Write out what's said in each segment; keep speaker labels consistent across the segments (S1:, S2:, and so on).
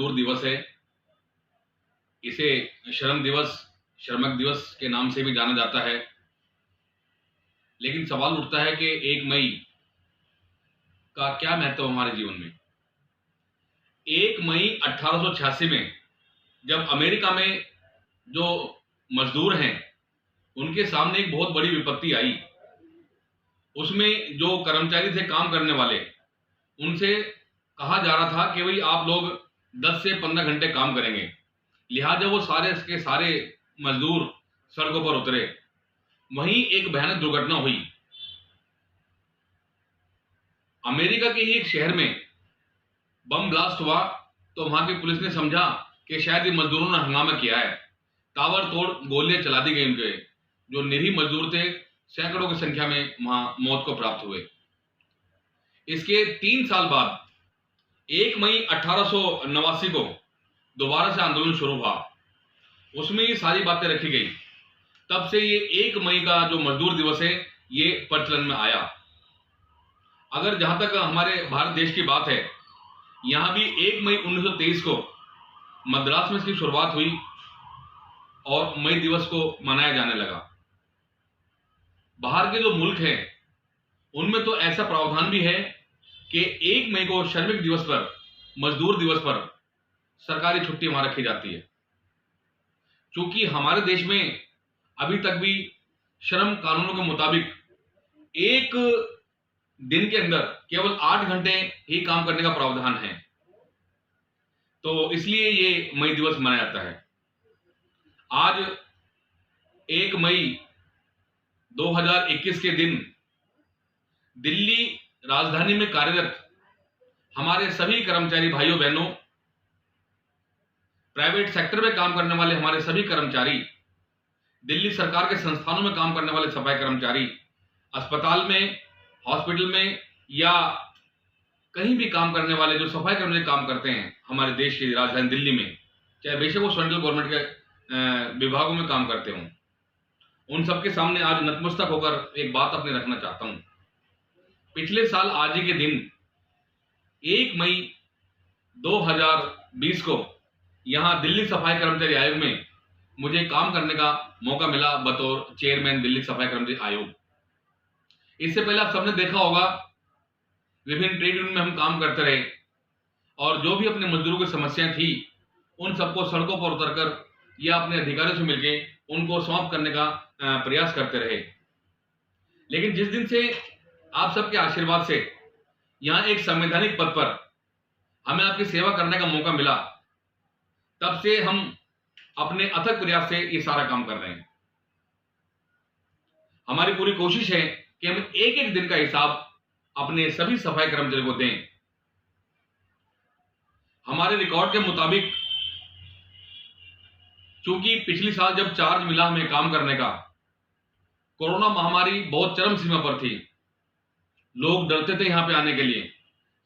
S1: मजदूर दिवस है। इसे श्रम दिवस, श्रमिक दिवस के नाम से भी जाना जाता है। लेकिन सवाल उठता है कि 1 मई का क्या महत्व हमारे जीवन में। 1 मई 1886 में जब अमेरिका में जो मजदूर हैं उनके सामने एक बहुत बड़ी विपत्ति आई, उसमें जो कर्मचारी थे काम करने वाले, उनसे कहा जा रहा था कि भाई आप लोग 10 से 15 घंटे काम करेंगे। लिहाजा वो सारे के सारे मजदूर सड़कों पर उतरे। वहीं एक भयानक दुर्घटना हुई। अमेरिका के ही एक शहर में बम ब्लास्ट हुआ तो वहां की पुलिस ने समझा कि शायद ये मजदूरों ने हंगामा किया है। ताबड़तोड़ गोलियां चला दी गई उनके। जो निरीह मजदूर थे, सैकड़ों की संख्या में वहां मौत को प्राप्त हुए। इसके 3 साल बाद 1 मई 1889 को दोबारा से आंदोलन शुरू हुआ। उसमें ये सारी बातें रखी गई। तब से ये 1 मई का जो मजदूर दिवस है ये प्रचलन में आया। अगर जहां तक हमारे भारत देश की बात है, यहां भी 1 मई 1923 को मद्रास में इसकी शुरुआत हुई और मई दिवस को मनाया जाने लगा। बाहर के जो मुल्क हैं उनमें तो ऐसा प्रावधान भी है कि 1 मई को श्रमिक दिवस पर, मजदूर दिवस पर सरकारी छुट्टी वहां रखी जाती है। क्योंकि हमारे देश में अभी तक भी श्रम कानूनों के मुताबिक एक दिन के अंदर केवल 8 घंटे ही काम करने का प्रावधान है, तो इसलिए ये मई दिवस मनाया जाता है। आज 1 मई 2021 के दिन दिल्ली राजधानी में कार्यरत हमारे सभी कर्मचारी भाइयों बहनों, प्राइवेट सेक्टर में काम करने वाले हमारे सभी कर्मचारी, दिल्ली सरकार के संस्थानों में काम करने वाले सफाई कर्मचारी, अस्पताल में, हॉस्पिटल में या कहीं भी काम करने वाले जो सफाई कर्मचारी काम करते हैं हमारे देश की राजधानी दिल्ली में, चाहे बेशक वो सेंट्रल गवर्नमेंट के विभागों में काम करते हों, उन सबके सामने आज नतमस्तक होकर एक बात अपने रखना चाहता हूं। पिछले साल आज ही के दिन 1 मई 2020 को यहां दिल्ली सफाई कर्मचारी आयोग में मुझे काम करने का मौका मिला बतौर चेयरमैन दिल्ली सफाई कर्मचारी आयोग। इससे पहले आप सबने देखा होगा विभिन्न ट्रेड यूनियन में हम काम करते रहे और जो भी अपने मजदूरों की समस्याएं थी उन सबको सड़कों पर उतरकर या अपने अधिकारियों से मिलकर उनको समाप्त करने का प्रयास करते रहे। लेकिन जिस दिन से आप सबके आशीर्वाद से यहां एक संवैधानिक पद पर हमें आपकी सेवा करने का मौका मिला, तब से हम अपने अथक प्रयास से ये सारा काम कर रहे हैं। हमारी पूरी कोशिश है कि हम एक एक दिन का हिसाब अपने सभी सफाई कर्मचारियों को दें। हमारे रिकॉर्ड के मुताबिक, चूंकि पिछली साल जब चार्ज मिला हमें काम करने का, कोरोना महामारी बहुत चरम सीमा पर थी। लोग डरते थे यहां पे आने के लिए।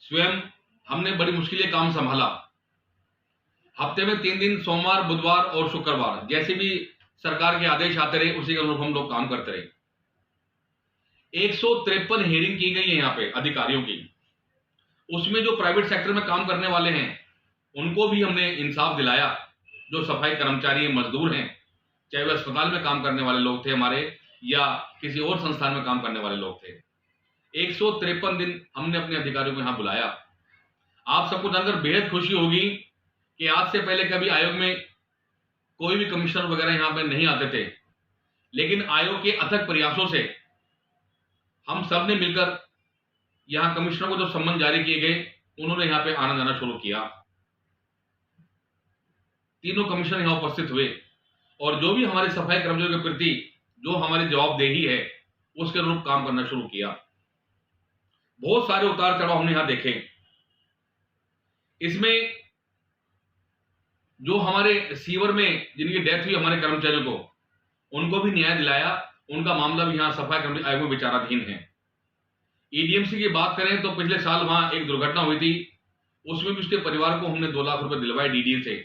S1: स्वयं हमने बड़ी मुश्किलें काम संभाला। हफ्ते में 3 दिन, सोमवार, बुधवार और शुक्रवार, जैसे भी सरकार के आदेश आते रहे उसी के अनुरूप हम लोग काम करते रहे। 153 हेयरिंग की गई है यहाँ पे अधिकारियों की। उसमें जो प्राइवेट सेक्टर में काम करने वाले हैं उनको भी हमने इंसाफ दिलाया। जो सफाई कर्मचारी मजदूर हैं, चाहे वे अस्पताल में काम करने वाले लोग थे हमारे या किसी और संस्थान में काम करने वाले लोग थे, 153 दिन हमने अपने अधिकारियों को यहां बुलाया। आप सबको जानकर बेहद खुशी होगी कि आज से पहले कभी आयोग में कोई भी कमिश्नर वगैरह यहां पे नहीं आते थे, लेकिन आयोग के अथक प्रयासों से हम सब ने मिलकर यहां कमिश्नर को जो सम्मन जारी किए गए, उन्होंने यहां पे आना जाना शुरू किया। तीनों कमिश्नर यहां उपस्थित हुए और जो भी हमारे सफाई कर्मचारियों के प्रति जो हमारी जवाबदेही है उसके अनुरूप काम करना शुरू किया। बहुत सारे उतार चढ़ाव हमने यहां देखे। इसमें जो हमारे सीवर में जिनकी डेथ हुई हमारे कर्मचारियों को, उनको भी न्याय दिलाया। उनका मामला भी यहां सफाई कर्मचारी आयोग में विचाराधीन है। ईडीएमसी की बात करें तो पिछले साल वहां एक दुर्घटना हुई थी, उसमें भी उसके परिवार को हमने 2 लाख रुपए दिलवाए डीडी से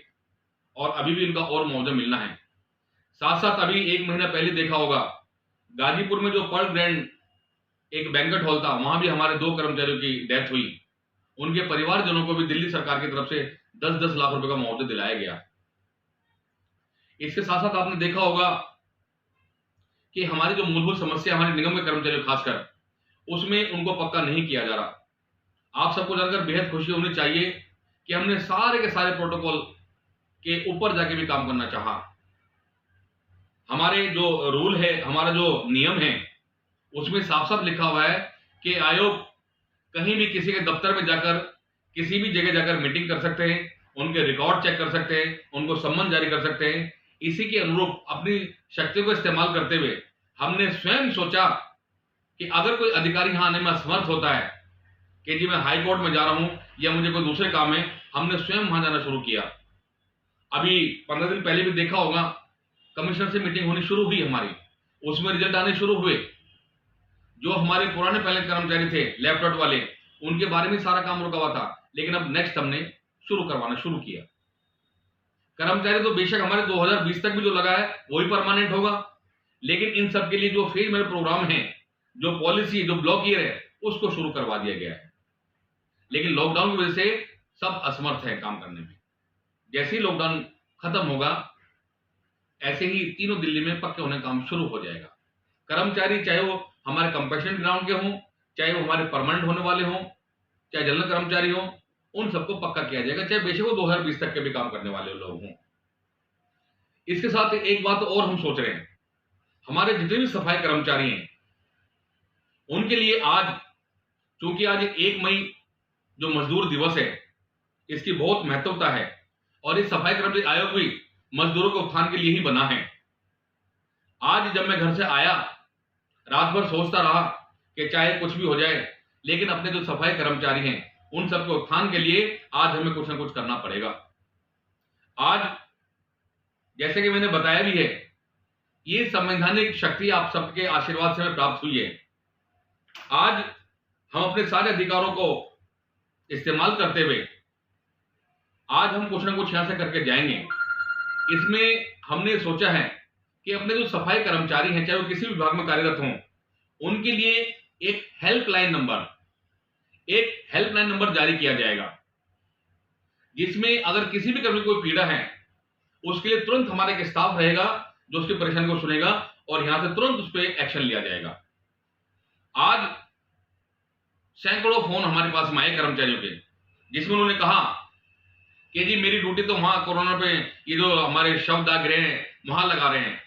S1: और अभी भी उनका और मुआवजा मिलना है। साथ साथ अभी 1 महीना पहले देखा होगा गाजीपुर में जो पर्ल ग्रैंड एक बैंकेट हॉल था, वहां भी हमारे 2 कर्मचारियों की डेथ हुई। उनके परिवारजनों को भी दिल्ली सरकार की तरफ से 10-10 लाख रुपए का मुआवजा दिलाया गया। इसके साथ साथ आपने देखा होगा कि हमारी जो मूलभूत समस्या हमारे निगम के कर्मचारियों खासकर, उसमें उनको पक्का नहीं किया जा रहा। आप सबको जानकर बेहद खुशी होनी चाहिए कि हमने सारे के सारे प्रोटोकॉल के ऊपर जाके भी काम करना चाहा। हमारे जो रूल है, हमारा जो नियम है, उसमें साफ साफ लिखा हुआ है कि आयोग कहीं भी किसी के दफ्तर में जाकर, किसी भी जगह जाकर मीटिंग कर सकते हैं, उनके रिकॉर्ड चेक कर सकते हैं, उनको सम्मन जारी कर सकते हैं। इसी के अनुरूप अपनी शक्तियों को इस्तेमाल करते हुए हमने स्वयं सोचा कि अगर कोई अधिकारी यहां आने में असमर्थ होता है कि जी मैं हाई कोर्ट में जा रहा हूं या मुझे कोई दूसरे काम है, हमने स्वयं वहां जाना शुरू किया। अभी 15 दिन पहले भी देखा होगा, कमिश्नर से मीटिंग होनी शुरू हुई हमारी, उसमें रिजल्ट आने शुरू हुए। जो हमारे पुराने पहले कर्मचारी थे लैपटॉप वाले, उनके बारे में सारा काम रुका हुआ था, लेकिन अब नेक्स्ट हमने करवाना शुरू किया। कर्मचारी तो बेशक हमारे 2020 तक भी जो लगा है वही परमानेंट होगा, लेकिन इन सब के लिए जो फेज मेरे प्रोग्राम है, जो पॉलिसी, जो ब्लॉक ईयर है, उसको शुरू करवा दिया गया है। लेकिन लॉकडाउन की वजह से सब असमर्थ है काम करने में। जैसे ही लॉकडाउन खत्म होगा, ऐसे ही तीनों दिल्ली में पक्के होने काम शुरू हो जाएगा। कर्मचारी चाहे वो हमारे कंपैशनेट ग्राउंड के हों, चाहे वो हमारे परमानेंट होने वाले हों, चाहे जनरल कर्मचारी हों, उन सबको पक्का किया जाएगा, चाहे बेशक वो 2020 तक के भी काम करने वाले लोग हों। इसके साथ एक बात और हम सोच रहे हैं, हमारे जितने भी सफाई कर्मचारी हैं उनके लिए आज, चूंकि आज 1 मई जो मजदूर दिवस है, इसकी बहुत महत्वता है और इस सफाई कर्मचारी आयोग भी मजदूरों के उत्थान के लिए ही बना है। आज जब मैं घर से आया, रात भर सोचता रहा कि चाहे कुछ भी हो जाए, लेकिन अपने जो सफाई कर्मचारी हैं उन सबके उत्थान के लिए आज हमें कुछ ना कुछ करना पड़ेगा। आज जैसे कि मैंने बताया भी है, ये संवैधानिक शक्ति आप सबके आशीर्वाद से हमें प्राप्त हुई है। आज हम अपने सारे अधिकारों को इस्तेमाल करते हुए आज हम कुछ ना कुछ यहां से करके जाएंगे। इसमें हमने सोचा है कि अपने जो सफाई कर्मचारी हैं, चाहे वो किसी विभाग में कार्यरत हों, उनके लिए एक हेल्पलाइन नंबर जारी किया जाएगा, जिसमें अगर किसी भी कर्मचारी को कोई पीड़ा है, उसके लिए तुरंत हमारा एक स्टाफ रहेगा जो उसकी परेशानी को सुनेगा और यहां से तुरंत उस पर एक्शन लिया जाएगा। आज सैकड़ों फोन हमारे पास में आए कर्मचारियों के, जिसमें उन्होंने कहा कि जी मेरी ड्यूटी तो वहां कोरोना पे, ये जो हमारे शव दाह गृह हैं वहां लगा रहे हैं,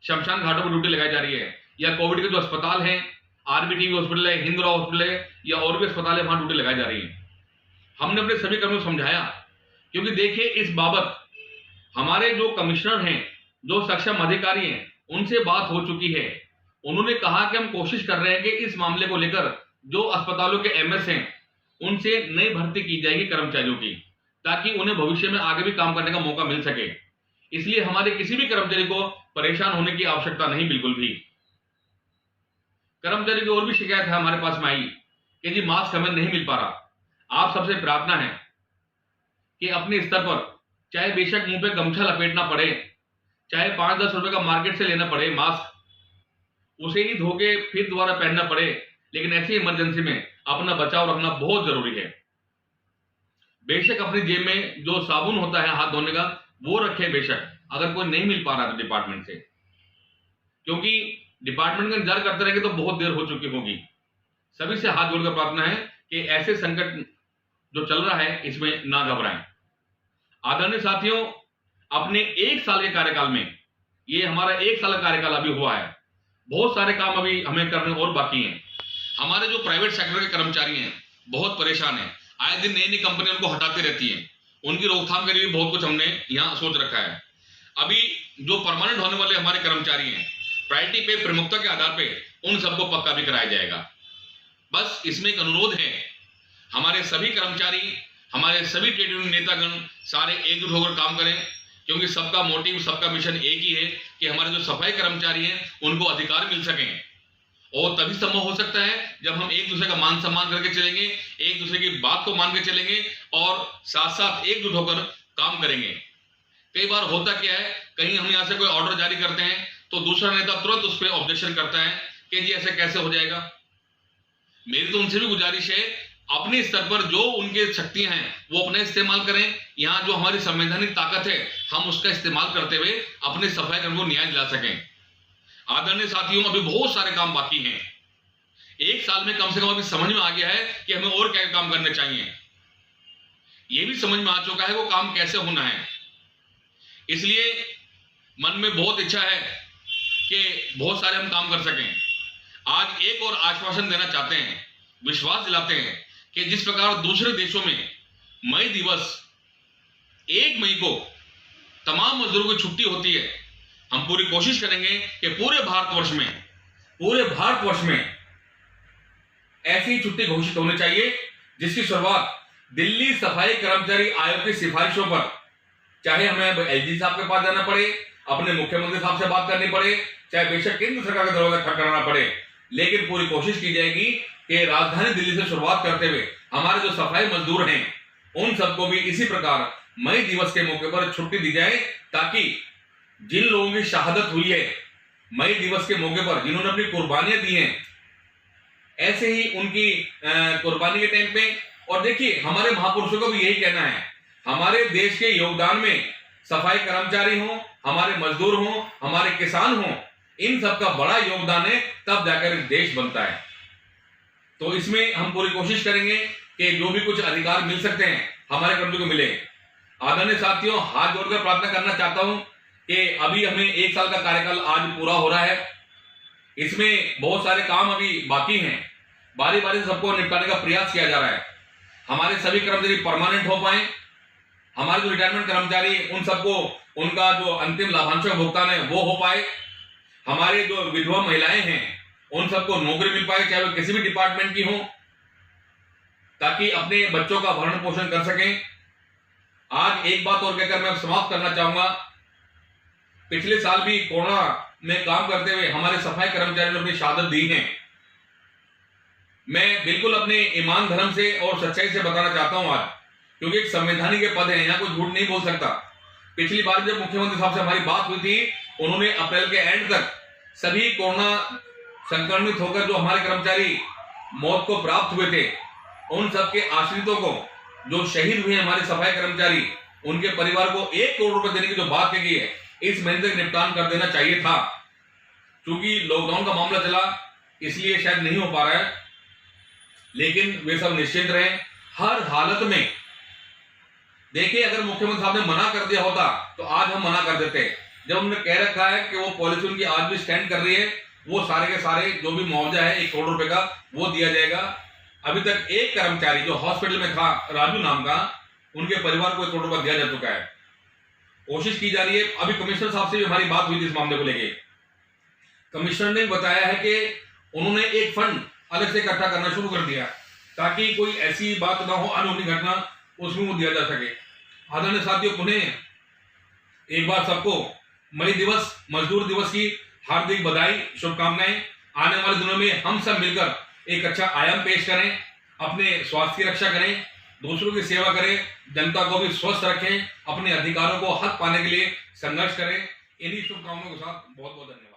S1: शमशान घाटों पर ड्यूटी लगाई जा रही है, या कोविड के जो अस्पताल हैं, आरबीटी हॉस्पिटल है, हिंदुरा हॉस्पिटल है, या और भी अस्पताल है, वहां ड्यूटी लगाई जा रही है। हमने अपने सभी कर्मियों को समझाया, क्योंकि देखिए इस बाबत हमारे जो कमिश्नर हैं, जो सक्षम अधिकारी हैं, उनसे बात हो चुकी है। उन्होंने कहा कि हम कोशिश कर रहे हैं कि इस मामले को लेकर जो अस्पतालों के एमएस हैं उनसे नई भर्ती की जाएगी कर्मचारियों की, ताकि उन्हें भविष्य में आगे भी काम करने का मौका मिल सके। इसलिए हमारे किसी भी कर्मचारी को परेशान होने की आवश्यकता नहीं, बिल्कुल भी। कर्मचारी की और भी शिकायत है हमारे पास में आई कि जी मास्क हमें नहीं मिल पा रहा। आप सबसे प्रार्थना है कि अपने स्तर पर, चाहे बेशक मुंह पे गमछा लपेटना पड़े, चाहे 5-10 रुपए का मार्केट से लेना पड़े मास्क, उसे ही धोके फिर दोबारा पहनना पड़े, लेकिन ऐसी इमरजेंसी में अपना बचाव रखना बहुत जरूरी है। बेशक अपनी जेब में जो साबुन होता है हाथ धोने का वो रखें, बेशक अगर कोई नहीं मिल पा रहा तो डिपार्टमेंट से, क्योंकि डिपार्टमेंट का इंतजार करते रहेंगे तो बहुत देर हो चुकी होगी। सभी से हाथ जोड़कर प्रार्थना है कि ऐसे संकट जो चल रहा है इसमें ना घबराएं। आदरणीय साथियों, अपने 1 साल के कार्यकाल में, ये हमारा 1 साल का कार्यकाल अभी हुआ है, बहुत सारे काम अभी हमें करने और बाकी हैं। हमारे जो प्राइवेट सेक्टर के कर्मचारी हैं बहुत परेशान हैं, आए दिन नई नई कंपनी उनको हटाती रहती हैं, उनकी रोकथाम के लिए बहुत कुछ हमने यहाँ सोच रखा है। अभी जो परमानेंट होने वाले हमारे कर्मचारी हैं, प्रायोरिटी पे, प्रमुखता के आधार पे उन सबको पक्का भी कराया जाएगा। बस इसमें एक अनुरोध है, हमारे सभी कर्मचारी, हमारे सभी ट्रेड यूनियन नेतागण सारे एकजुट होकर काम करें, क्योंकि सबका मोटिव, सबका मिशन एक ही है कि हमारे जो सफाई कर्मचारी हैं उनको अधिकार मिल सकें। और तभी संभव हो सकता है जब हम एक दूसरे का मान सम्मान करके चलेंगे, एक दूसरे की बात को मान के चलेंगे और साथ साथ एकजुट होकर काम करेंगे। कई बार होता क्या है, कहीं हम यहाँ से कोई ऑर्डर जारी करते हैं तो दूसरा नेता तुरंत उस पर ऑब्जेक्शन करता है कि जी ऐसे कैसे हो जाएगा। मेरी तो उनसे भी गुजारिश है अपने स्तर पर जो उनके शक्तियां हैं वो अपने इस्तेमाल करें। यहाँ जो हमारी संवैधानिक ताकत है हम उसका इस्तेमाल करते हुए अपने सफाई कर्मियों को न्याय दिला सकें। आदरणीय साथियों, अभी बहुत सारे काम बाकी हैं। एक साल में कम से कम अभी समझ में आ गया है कि हमें और क्या काम करने चाहिए। ये भी समझ में आ चुका है वो काम कैसे होना है। इसलिए मन में बहुत इच्छा है कि बहुत सारे हम काम कर सकें। आज एक और आश्वासन देना चाहते हैं, विश्वास दिलाते हैं कि जिस प्रकार दूसरे देशों में मई दिवस 1 मई को तमाम मजदूरों की छुट्टी होती है, हम पूरी कोशिश करेंगे कि पूरे भारतवर्ष में ऐसी छुट्टी घोषित होनी चाहिए जिसकी शुरुआत दिल्ली सफाई कर्मचारी आयोग की सिफारिशों पर, चाहे हमें एलजी साहब के पास जाना पड़े, अपने मुख्यमंत्री साहब से बात करनी पड़े, चाहे बेशक केंद्र सरकार का दरवाजा खटखटाना पड़े, लेकिन पूरी कोशिश की जाएगी कि राजधानी दिल्ली से शुरुआत करते हुए हमारे जो सफाई मजदूर हैं उन सबको भी इसी प्रकार मई दिवस के मौके पर छुट्टी दी जाए, ताकि जिन लोगों की शहादत हुई है मई दिवस के मौके पर, जिन्होंने अपनी कुर्बानियां दी हैं, ऐसे ही उनकी कुर्बानी के टाइम पे, और देखिए हमारे महापुरुषों को भी यही कहना है, हमारे देश के योगदान में सफाई कर्मचारी हों, हमारे मजदूर हों, हमारे किसान हों, इन सब का बड़ा योगदान है, तब जाकर देश बनता है। तो इसमें हम पूरी कोशिश करेंगे कि जो भी कुछ अधिकार मिल सकते हैं हमारे कर्मचारियों को मिले। आदरणीय साथियों, हाथ जोड़कर प्रार्थना करना चाहता हूं कि अभी हमें 1 साल का कार्यकाल आज पूरा हो रहा है, इसमें बहुत सारे काम अभी बाकी हैं, बारी बारी से सबको निपटाने का प्रयास किया जा रहा है। हमारे सभी कर्मचारी परमानेंट हो पाए, हमारे जो रिटायरमेंट कर्मचारी उन सबको उनका जो अंतिम लाभांश का भुगतान है वो हो पाए, हमारे जो विधवा महिलाएं हैं उन सबको नौकरी मिल पाए, चाहे वो किसी भी डिपार्टमेंट की हो, ताकि अपने बच्चों का भरण पोषण कर सकें। आज एक बात और कहकर मैं समाप्त करना चाहूंगा, पिछले साल भी कोरोना में काम करते हुए हमारे सफाई कर्मचारियों ने अपनी शहादत दी है। मैं बिल्कुल अपने ईमान धर्म से और सच्चाई से बताना चाहता हूं आज, क्योंकि एक संवैधानिक के पद है, यहाँ कोई झूठ नहीं बोल सकता। पिछली बार जब मुख्यमंत्री साहब से हमारी बात हुई थी, उन्होंने अप्रैल के एंड तक सभी कोरोना संक्रमित होकर जो हमारे कर्मचारी मौत को प्राप्त हुए थे, उन सबके आश्रितों को, जो शहीद हुए हमारे सफाई कर्मचारी, उनके परिवार को 1 करोड़ रुपए देने की जो बात कही है, इस महीने तक निपटान कर देना चाहिए था। क्योंकि लॉकडाउन का मामला चला इसलिए शायद नहीं हो पा रहा है, लेकिन वे सब निश्चिंत रहें। हर हालत में देखिए, अगर मुख्यमंत्री साहब ने मना कर दिया होता तो आज हम मना कर देते। जब उन्होंने कह रखा है कि वो पॉलिसी उनकी आज भी स्टैंड कर रही है, वो सारे के सारे जो भी मुआवजा है 1 करोड़ रुपए का वो दिया जाएगा। अभी तक एक कर्मचारी जो हॉस्पिटल में था, राजू नाम का, उनके परिवार को 1 करोड़ रुपया दिया जा चुका है। कोशिश की जा रही है। अभी कमिश्नर साहब से भी हमारी बात हुई थी इस मामले को लेके। कमिश्नर ने बताया है कि उन्होंने एक फंड अलग से इकट्ठा करना शुरू कर दिया, ताकि कोई ऐसी बात ना हो, अनहोनी घटना, उसमें वो दिया जा सके। आदरणीय साथियों, पुनः एक बार सबको मई दिवस, मजदूर दिवस की हार्दिक बधाई, शुभकामनाएं। आने वाले दिनों में हम सब मिलकर एक अच्छा आयाम पेश करें, अपने स्वास्थ्य की रक्षा करें, दूसरों की सेवा करें, जनता को भी स्वस्थ रखें, अपने अधिकारों को हक पाने के लिए संघर्ष करें। इन्हीं शुभकामनाओं के साथ बहुत बहुत धन्यवाद।